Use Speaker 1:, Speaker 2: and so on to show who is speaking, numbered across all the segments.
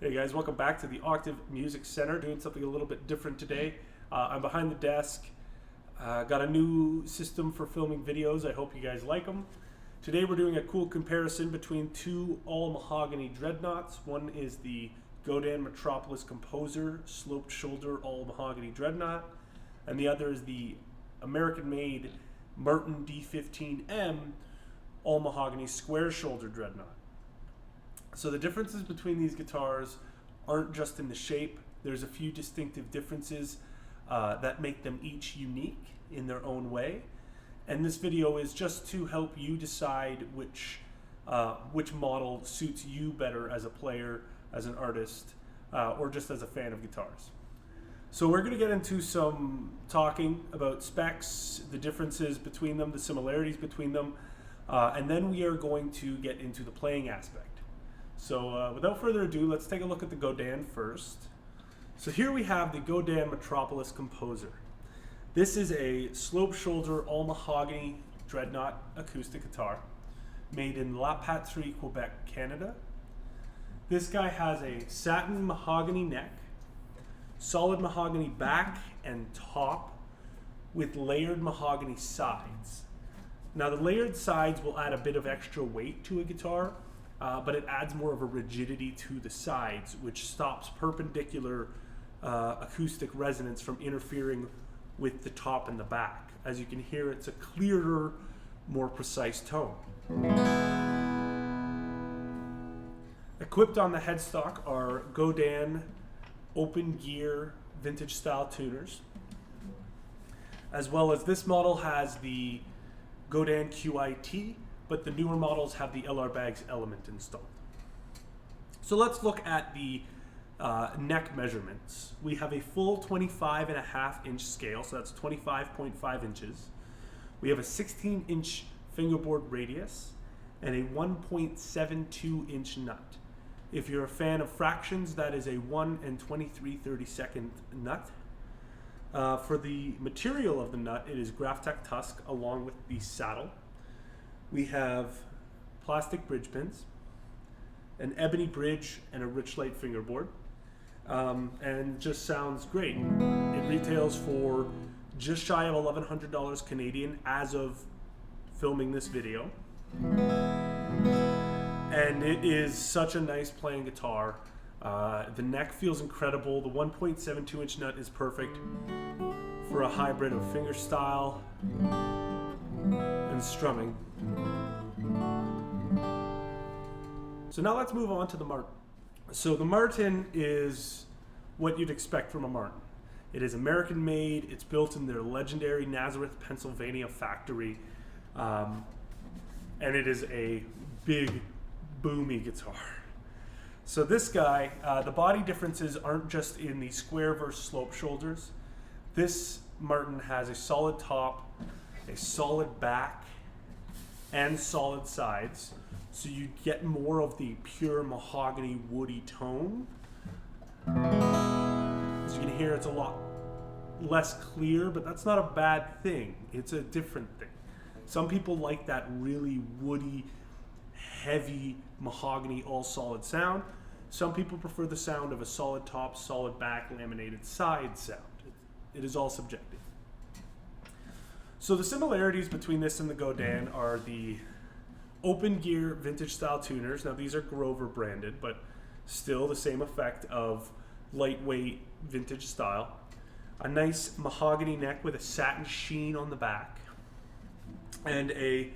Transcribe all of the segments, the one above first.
Speaker 1: Hey guys, welcome back to the Octave Music Center. Doing something a little bit different today. I'm behind the desk. Got a new system for filming videos. I hope you guys like them. Today we're doing a cool comparison between two all mahogany dreadnoughts. One is the Godin Metropolis Composer sloped shoulder all mahogany dreadnought, and the other is the American-made Martin D15M all mahogany square shoulder dreadnought. So the differences between these guitars aren't just in the shape. There's a few distinctive differences that make them each unique in their own way. And this video is just to help you decide which model suits you better as a player, as an artist, or just as a fan of guitars. So we're going to get into some talking about specs, the differences between them, the similarities between them, and then we are going to get into the playing aspect. So without further ado, let's take a look at the Godin first. So here we have the Godin Metropolis Composer. This is a slope shoulder all mahogany dreadnought acoustic guitar made in La Patrie, Quebec, Canada. This guy has a satin mahogany neck, solid mahogany back and top with layered mahogany sides. Now the layered sides will add a bit of extra weight to a guitar, but it adds more of a rigidity to the sides, which stops perpendicular acoustic resonance from interfering with the top and the back. As you can hear, it's a clearer, more precise tone. Equipped on the headstock are Godin open gear vintage style tuners, as well as this model has the Godin QIT, but the newer models have the LR Bags element installed. So let's look at the neck measurements. We have a full 25.5 inch scale, so that's 25.5 inches. We have a 16-inch fingerboard radius and a 1.72 inch nut. If you're a fan of fractions, that is a 1 23/32 nut. For the material of the nut, it is Graphtec Tusk along with the saddle. We have plastic bridge pins, an ebony bridge, and a Richlite fingerboard. And just sounds great. It retails for just shy of $1,100 Canadian as of filming this video. And it is such a nice playing guitar. The neck feels incredible. The 1.72 inch nut is perfect for a hybrid of fingerstyle and strumming. So now let's move on to the Martin. So the Martin is what you'd expect from a Martin. It is American made. It's built in their legendary Nazareth, Pennsylvania factory. And it is a big, boomy guitar. So this guy, the body differences aren't just in the square versus slope shoulders. This Martin has a solid top, a solid back, and solid sides, so you get more of the pure mahogany woody tone. As you can hear, it's a lot less clear, but that's not a bad thing. It's a different thing. Some people like that really woody, heavy mahogany all solid sound. Some people prefer the sound of a solid top, solid back, laminated side sound. It is all subjective. So the similarities between this and the Godin are the open gear vintage style tuners. Now these are Grover branded, but still the same effect of lightweight vintage style. A nice mahogany neck with a satin sheen on the back, and a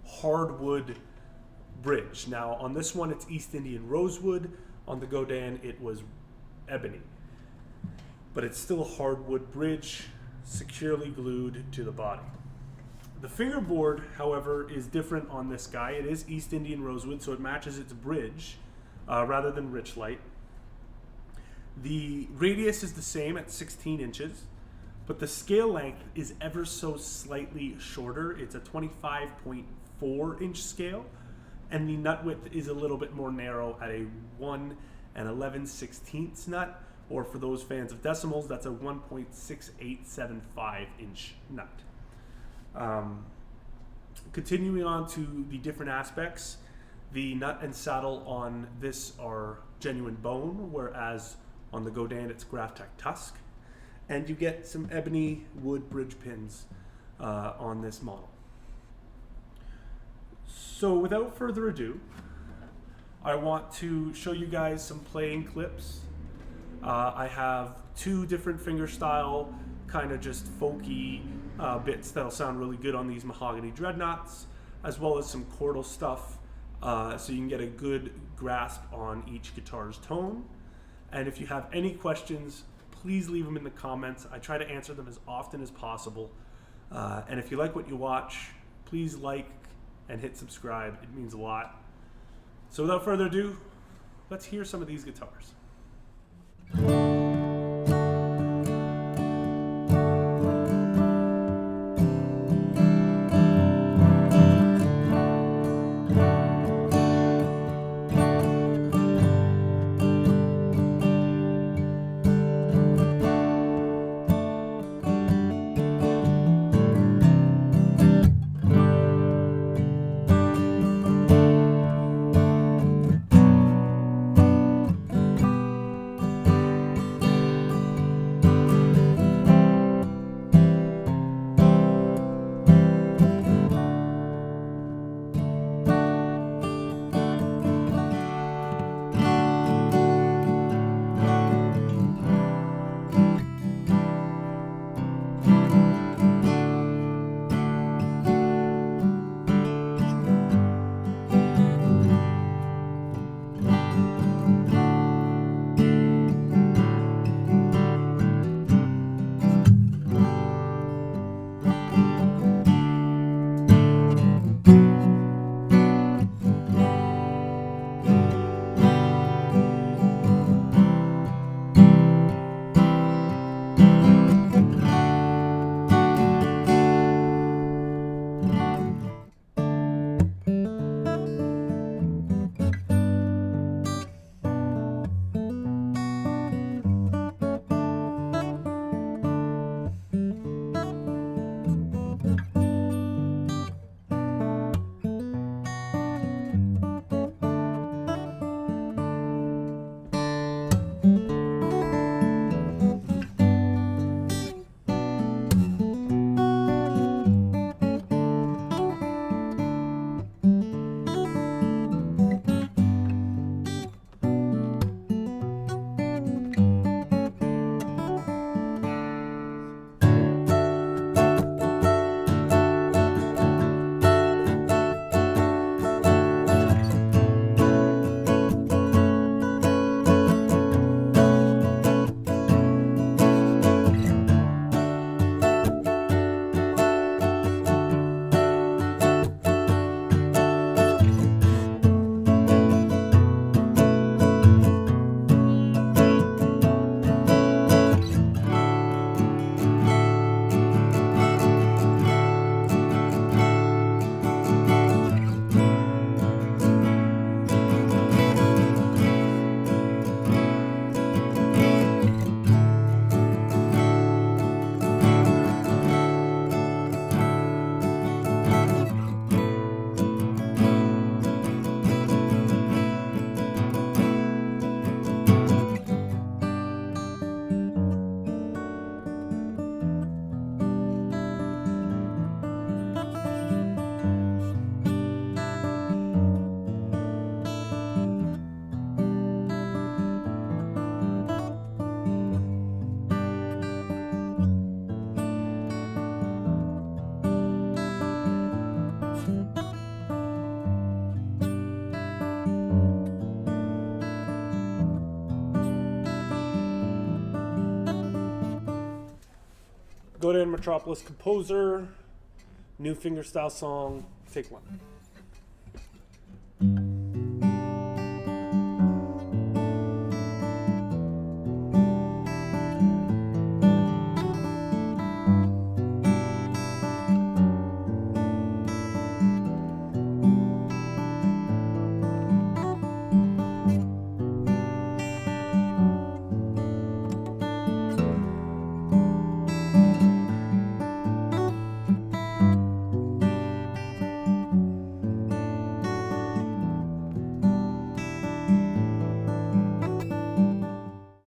Speaker 1: hardwood bridge. Now on this one it's East Indian rosewood. On the Godin it was ebony, but it's still a hardwood bridge securely glued to the body. The fingerboard, however, is different on this guy. It is East Indian rosewood, so it matches its bridge rather than Richlite. The radius is the same at 16 inches, but the scale length is ever so slightly shorter. It's a 25.4 inch scale, and the nut width is a little bit more narrow at a 1 11/16 nut, or for those fans of decimals, that's a 1.6875 inch nut. Continuing on to the different aspects, the nut and saddle on this are genuine bone, whereas on the Godin it's Graphtec tusk. And you get some ebony wood bridge pins on this model. So without further ado, I want to show you guys some playing clips. I have two different fingerstyle, kind of just folky bits that'll sound really good on these mahogany dreadnoughts, as well as some chordal stuff, so you can get a good grasp on each guitar's tone. And if you have any questions, please leave them in the comments. I try to answer them as often as possible. And if you like what you watch, please like and hit subscribe. It means a lot. So without further ado, let's hear some of these guitars. Godin Metropolis composer, new fingerstyle song, take one.